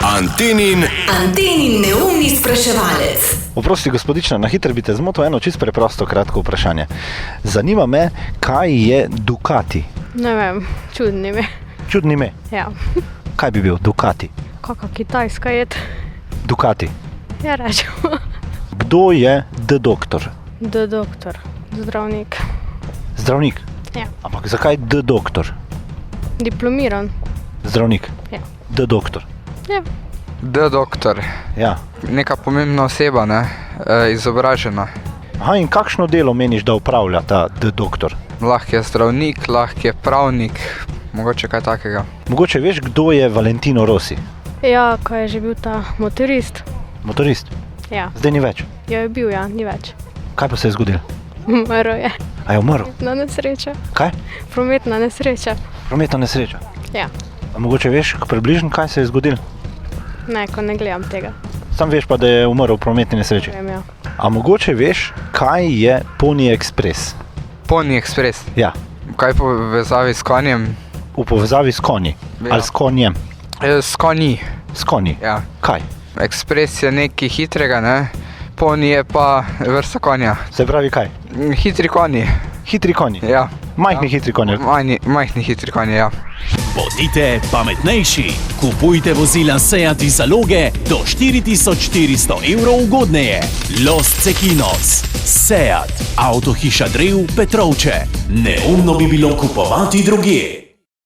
Antenin neumni spraševalec. Oprosti, gospodična, na hitro bi te zmotil eno čisto preprosto kratko vprašanje. Zanima me, kaj je Ducati? Ne vem, čudni ime. Čudni ime? Ja. Kaj bi bil Ducati? Kakva kitajska jed. Ducati. Ja, rečemo. Kdo je doktor? Doktor, zdravnik. Zdravnik? Ja. Ampak zakaj doktor? Diplomiran. Zdravnik? Ja. Doktor? Ja. Doktor. Ja. Neka pomembna oseba, ne? Izobražena. Aha, in kakšno delo meniš, da upravlja ta doktor? Lahko je zdravnik, lahko je pravnik, mogoče kaj takega. Mogoče veš, kdo je Valentino Rossi? Ja, ko je že bil ta motorist. Motorist? Ja. Zdaj ni več. Ja, je bil, ja, ni več. Kaj pa se je zgodilo? Umrl je. A je umrl? Na nesreča. Kaj? Prometna nesreča. Prometna nesreča. Ja. A mogoče veš približno, kaj se je zgodilo? Ne, ko ne gledam tega. Sam veš pa, da je umrl v prometni nesreči. Vem, ja. A mogoče veš, kaj je Pony Express? Pony Express. Ja. Kaj povezavi s konjem? V povezavi s konji. Ja. Ali s konjem? S konji. S konji. Ja. Kaj? Express je nekaj hitrega, ne? Pony je pa vrsta konja. Se pravi kaj? Hitri konji. Hitri konji. Ja. Majhni hitri konji. Majhni hitri konji, ja. Bodite pametnejši. Kupujte vozila Seat iz zaloge do 4400 evrov ugodneje. Los Cekinos. Seat. Avtohiša Drev Petrovče. Neumno bi bilo kupovati drugje.